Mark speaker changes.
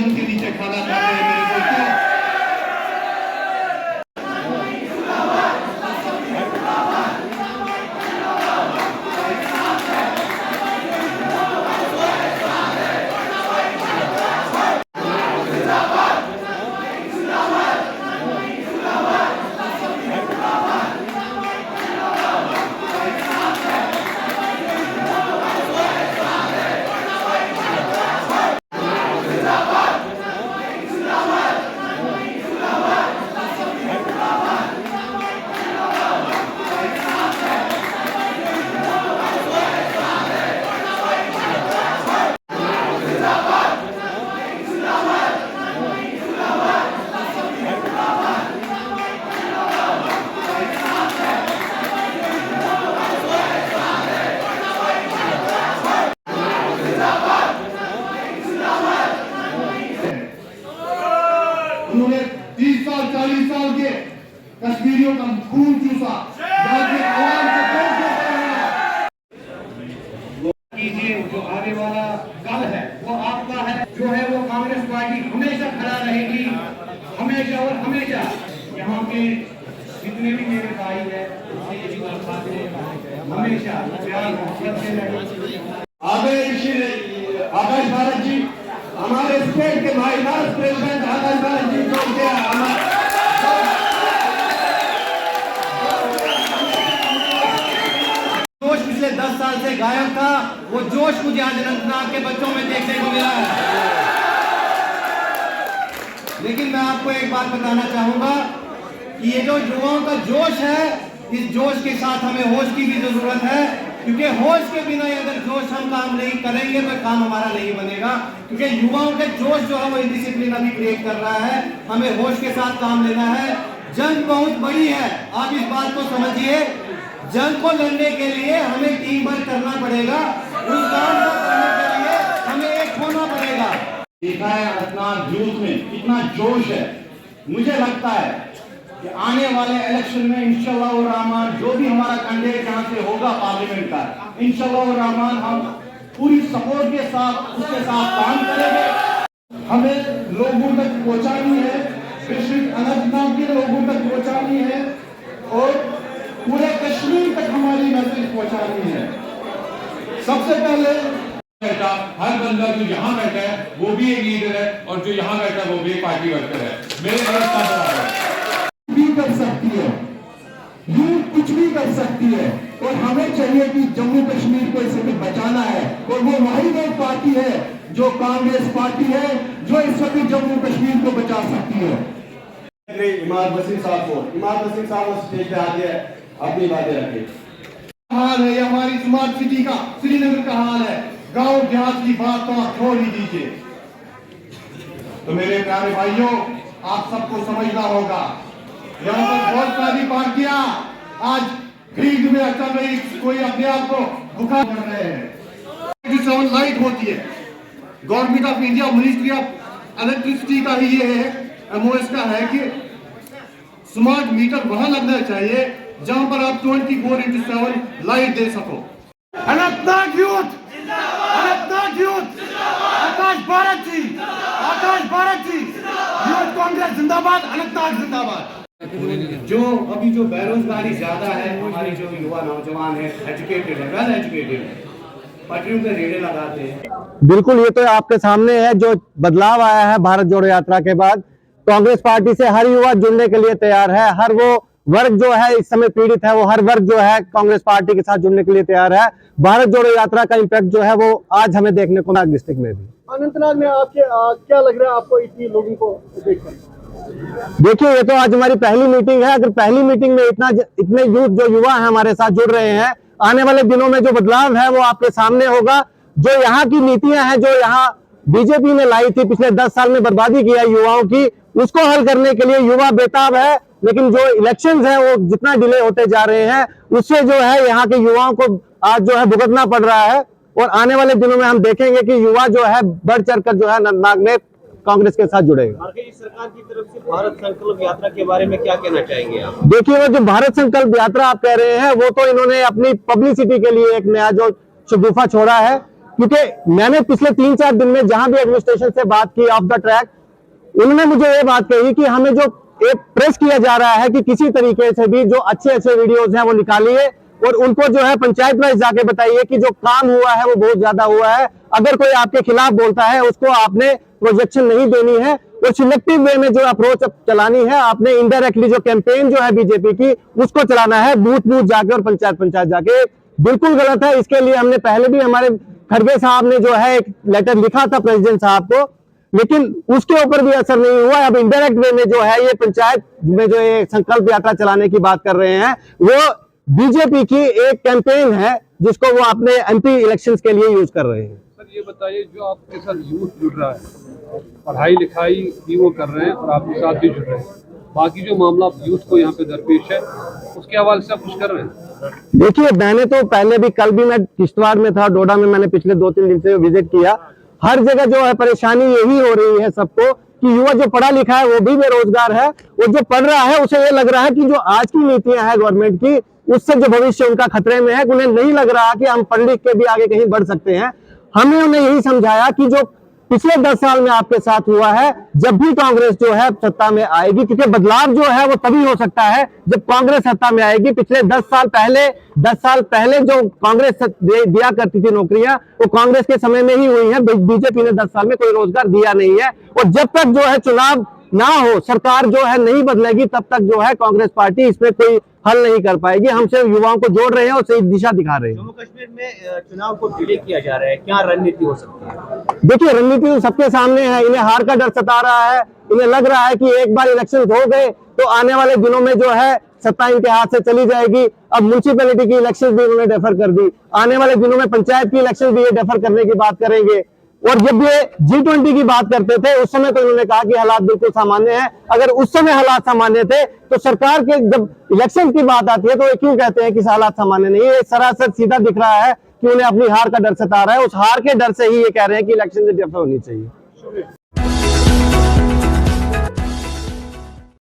Speaker 1: जमीन के नीचे खाना खा रहे हैं मेरे दोस्तों। उन्होंने 30 साल 40 साल के कश्मीरियों का खून चूसा, कीजिए। जो आने वाला कल है वो आपका है, जो है वो कांग्रेस पार्टी हमेशा खड़ा रहेगी, हमेशा और हमेशा। यहाँ के जितने भी मेरे भाई है हमेशा प्यार मोहब्बत से रहेंगे। आकाश भारत जी हमारे स्टेट के भाई वाइस प्रेसिडेंट आकाश भारत जी को जोश पिछले 10 साल से गायब था, वो जोश मुझे आज अनंतनाग के बच्चों में देखने को मिला है। लेकिन मैं आपको एक बात बताना चाहूंगा कि ये जो युवाओं का जोश है, इस जोश के साथ हमें होश की भी जरूरत है, क्योंकि होश के बिना अगर जोश हम काम नहीं करेंगे तो काम हमारा नहीं बनेगा। क्योंकि युवाओं के जोश जो है वो इंडिसिप्लिन अभी क्रिएट कर रहा है, हमें होश के साथ काम लेना है। जंग बहुत बड़ी है, आप इस बात को समझिए। जंग को लड़ने के लिए हमें टीम वर्क करना पड़ेगा, उस काम को करने के लिए हमें एक होना पड़ेगा। देखा है अनंतनाग यूथ में कितना जोश है। मुझे लगता है कि आने वाले इलेक्शन में इंशाअल्लाह रहमान जो भी हमारा कैंडिडेट यहाँ से होगा पार्लियामेंट का, इंशाअल्लाह रहमान हम पूरी सपोर्ट के साथ उसके साथ काम करेंगे। हमें लोगों तक पहुँचानी है, डिस्ट्रिक्ट अनंतनाग के लोगों तक पहुँचानी है और पूरे कश्मीर तक हमारी मैसेज पहुँचानी है। सबसे पहले हर बंदा जो यहाँ बैठा है वो भी एक लीडर है और जो यहाँ बैठा है वो भी एक पार्टी वर्कर है। मेरे भी कर सकती है, यूथ कुछ भी कर सकती है और हमें चाहिए कि जम्मू कश्मीर को इसे भी बचाना है। और वो वही एक पार्टी है जो कांग्रेस पार्टी है जो इस वक्त जम्मू कश्मीर को बचा सकती है। इमाद वसीम साहब को स्टेज पे आके अपनी बातें रखें। हाल है हमारी स्मार्ट सिटी का, श्रीनगर का हाल है। गांव देहात की बात तो आप छोड़ ही दीजिए। तो मेरे प्यारे भाइयों, आप सबको समझना होगा, यहाँ पर बहुत सारी पार्टियां आज भीड़ में चल रही, कोई अपने आप को बुखार कर रहे हैं। लाइट होती है, government of India ministry of electricity का ही ये है, एमओएस का है कि स्मार्ट मीटर वहां लगना चाहिए जहां पर आप 24/7 लाइट दे सको। अनंतनाग यूथ, अनंतनाग यूथ, आकाश भारत जी, यूथ कांग्रेस जिंदाबाद, अनंतनाग जिंदाबाद। जो अभी जो बेरोजगारी ज्यादा है, हमारे जो युवा नौजवान है, एजुकेटेड है, वेल एजुकेटेड, पटरियों पे रेड़े लगाते हैं।
Speaker 2: बिल्कुल, ये तो आपके सामने है जो बदलाव आया है भारत जोड़ो यात्रा के बाद। कांग्रेस पार्टी से हर युवा जुड़ने के लिए तैयार है, हर वो वर्ग जो है इस समय पीड़ित है, वो हर वर्ग जो है कांग्रेस पार्टी के साथ जुड़ने के लिए तैयार है। भारत जोड़ो यात्रा का इम्पैक्ट जो है वो आज हमें देखने को मिला डिस्ट्रिक्ट में भी।
Speaker 3: अनंतनाग में आपके क्या लग रहा है आपको इतनी लोगों को देखकर?
Speaker 2: देखिए, ये तो आज हमारी पहली मीटिंग है। अगर पहली मीटिंग में इतने यूथ जो युवा है हमारे साथ जुड़ रहे हैं, आने वाले दिनों में जो बदलाव है वो आपके सामने होगा। जो यहाँ की नीतियां हैं, जो यहाँ बीजेपी ने लाई थी, पिछले 10 साल में बर्बादी की है युवाओं की, उसको हल करने के लिए युवा बेताब है। लेकिन जो इलेक्शंस हैं वो जितना डिले होते जा रहे हैं, उससे जो है यहाँ के युवाओं को आज जो है भुगतना पड़ रहा है। और आने वाले दिनों में हम देखेंगे कि युवा जो है बढ़ चढ़कर जो है अनंतनाग में कांग्रेस के साथ जुड़ेगा।
Speaker 3: सरकार की तरफ से भारत संकल्प यात्रा के बारे में क्या कहना चाहेंगे आप?
Speaker 2: देखिए, वो जो भारत संकल्प यात्रा आप कह रहे हैं, वो तो इन्होंने अपनी पब्लिसिटी के लिए एक नया जो शगुफा छोड़ा है। क्योंकि मैंने पिछले 3-4 दिन में जहां भी एडमिनिस्ट्रेशन से बात की ऑफ द ट्रैक, उन्होंने मुझे ये बात कही कि हमें जो एक प्रेस किया जा रहा है कि किसी तरीके से भी जो अच्छे अच्छे वीडियोस हैं वो निकालिए और उनको जो है पंचायत वाइज जाके बताइए कि जो काम हुआ है वो बहुत ज्यादा हुआ है। अगर कोई आपके खिलाफ बोलता है उसको आपने प्रोजेक्शन नहीं देनी है और सिलेक्टिव वे में जो अप्रोच चलानी है, आपने इनडायरेक्टली जो कैंपेन जो है बीजेपी की उसको चलाना है, बूथ बूथ जाके और पंचायत पंचायत जाके। बिल्कुल गलत है। इसके लिए हमने पहले भी, हमारे खड़गे साहब ने जो है एक लेटर लिखा था प्रेसिडेंट साहब को, लेकिन उसके ऊपर भी असर नहीं हुआ। अब इनडायरेक्ट वे में जो है ये पंचायत में जो ये संकल्प यात्रा चलाने की बात कर रहे हैं, वो बीजेपी की एक कैंपेन है जिसको वो अपने एमपी इलेक्शंस के लिए यूज कर रहे हैं।
Speaker 4: सर ये बताइए, जो आपके साथ यूथ जुड़ रहा है, पढ़ाई लिखाई भी वो कर रहे हैं और आपके साथ भी जुड़ रहे हैं, बाकी जो मामला यूथ को यहाँ पे दरपेश है उसके हवाले से आप कुछ कर रहे हैं?
Speaker 2: देखिए, मैंने तो पहले भी, कल भी मैं किश्तवाड़ में था, डोडा में मैंने पिछले 2-3 दिन से विजिट किया। हर जगह जो है परेशानी यही हो रही है सबको कि युवा जो पढ़ा लिखा है वो भी बेरोजगार है, और जो पढ़ रहा है उसे ये लग रहा है कि जो आज की नीतियां हैं गवर्नमेंट की, उससे जो भविष्य उनका खतरे में है। उन्हें नहीं लग रहा कि हम पढ़ लिख के भी आगे कहीं बढ़ सकते हैं। हमने उन्हें यही समझाया कि जो पिछले 10 साल में आपके साथ हुआ है, जब भी कांग्रेस जो है सत्ता में आएगी, क्योंकि बदलाव जो है वो तभी हो सकता है जब कांग्रेस सत्ता में आएगी। पिछले 10 साल पहले जो कांग्रेस दिया करती थी नौकरियां, वो कांग्रेस के समय में ही हुई है। बीजेपी ने 10 साल में कोई रोजगार दिया नहीं है। और जब तक जो है चुनाव ना हो, सरकार जो है नहीं बदलेगी, तब तक जो है कांग्रेस पार्टी इसमें कोई हल नहीं कर पाएगी। हम सिर्फ युवाओं को जोड़ रहे हैं और सही दिशा दिखा रहे हैं।
Speaker 3: जम्मू कश्मीर में चुनाव को डिले किया जा रहा है, क्या रणनीति हो सकती है?
Speaker 2: देखिए, रणनीति तो सबके सामने है। इन्हें हार का डर सता रहा है। इन्हें लग रहा है कि एक बार इलेक्शन हो गए तो आने वाले दिनों में जो है सत्ता इनके हाथ से चली जाएगी। अब म्युनिसिपैलिटी की इलेक्शन भी उन्होंने डेफर कर दी, आने वाले दिनों में पंचायत की इलेक्शन भी ये डेफर करने की बात करेंगे। और जब ये G20 की बात करते थे उस समय तो इन्होंने कहा कि हालात बिल्कुल सामान्य है। अगर उस समय हालात सामान्य थे तो सरकार के जब इलेक्शन की बात आती है तो ये क्यों कहते हैं कि हालात सामान्य नहीं है? ये सरासर सीधा दिख रहा है कि उन्हें अपनी हार का डर सता रहा है। उस हार के डर से ही ये कह रहे हैं कि इलेक्शन से डेफर होनी चाहिए।